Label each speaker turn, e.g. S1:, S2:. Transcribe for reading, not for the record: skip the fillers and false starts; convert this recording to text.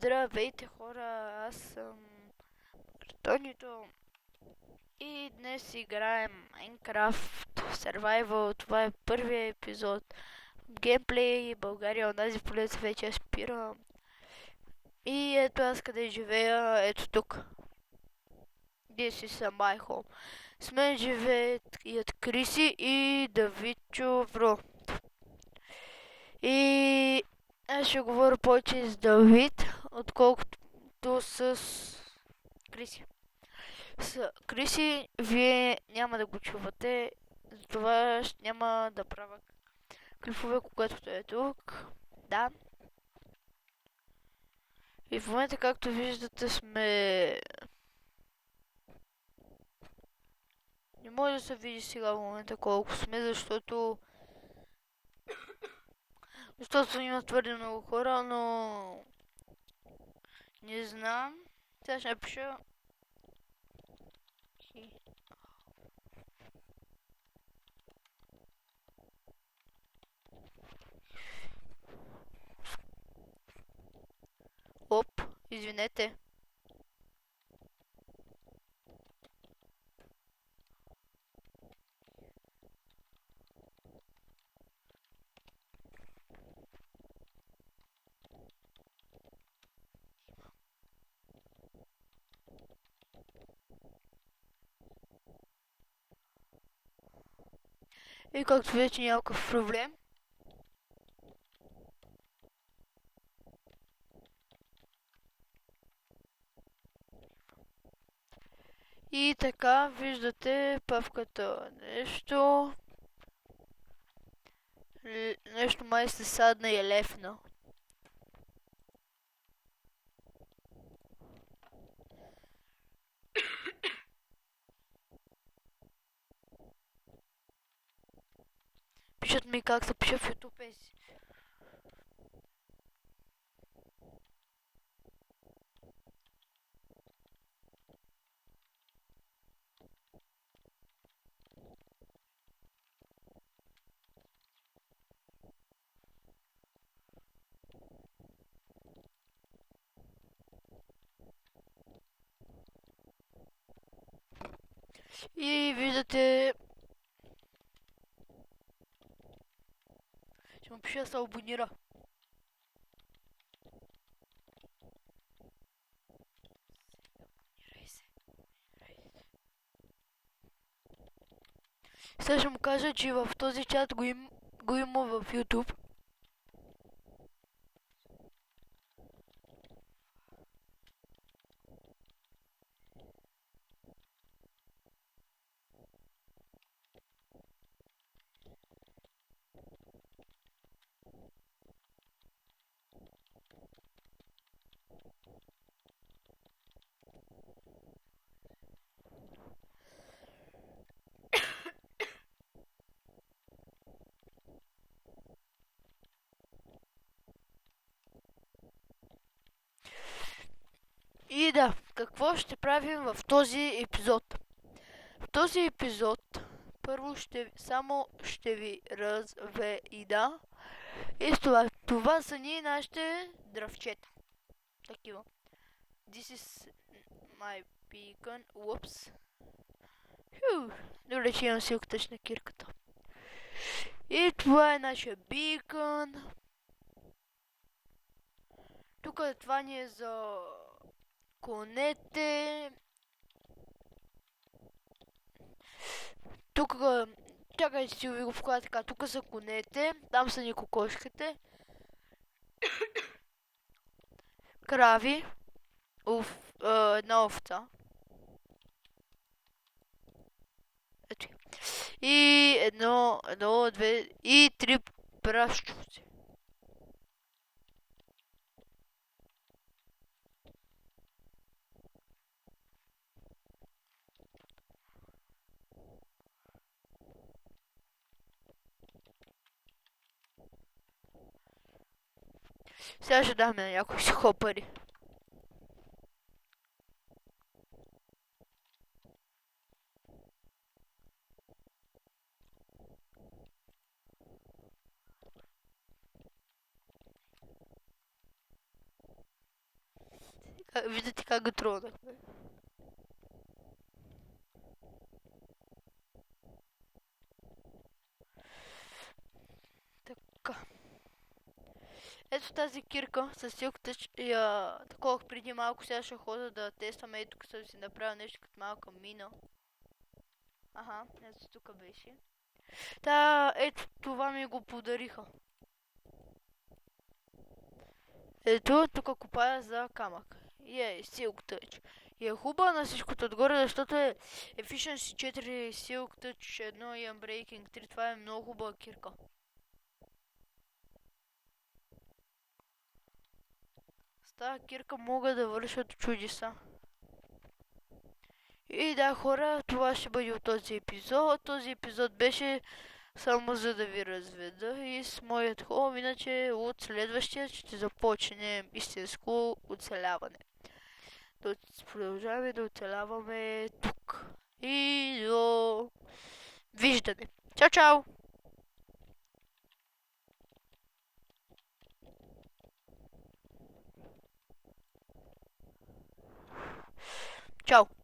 S1: Здравейте хора, аз съм Картонито и днес играем Minecraft Survival. Това е първия епизод. Геймплей България, онази полица вече спира. И ето аз къде живея, ето тук. This is my home. С мен живеят Криси и Давидчо Вро. И аз ще говоря повече с Давид, отколкото с Криси. С Криси вие няма да го чувате, затова няма да правя клипове, когато е тук. Да. И в момента, както виждате, сме... Не може да се види сега в момента колко сме, защото има твърде много хора, но... Не знам. Сега ще напиша... Оп, извинете. И както вече някакъв проблем. И така, виждате павката нещо. Нещо май се садна и е лефна. Пишат ми как се пише в YouTube. И виждате... Ще му пиша да се абонира. Сега ще му кажа, че в този чат го има в YouTube. И да, какво ще правим в този епизод? В този епизод първо ще ви разведа. И с това са ние нашите дръвчета. Такива. This is my beacon. Whoops. Добре, че имам силката на кирката. И това е нашия бикън. Тук това ни е за конете. Тук, чакайте си ви го покажа така. Тук са конете, там са ни кокошките. Крави. Една овца. Ето. И едно, две и три пращуци. Сега ще даме на някой си хопари. Виждате как го тронахме. Така. Ето тази кирка с силката я таковах преди малко, сега ще хода да тестваме. Ето тук съм си направил нещо като малка мина. Аха, ето тук беше. Та, ето това ми го подариха. Ето, тук копая за камък. И е Silk Touch. И е хубава на всичкото отгоре, защото е Efficiency 4, Silk Touch 1 и Unbreaking 3. Това е много хубава кирка. С тази кирка мога да вършат чудеса. И да, хора, това ще бъде от този епизод. Този епизод беше само за да ви разведа и с моят хом, иначе от следващия ще започнем истинско оцеляване. Да продължаваме да оцеляваме тук. И до виждане. Чао, чао! Чао!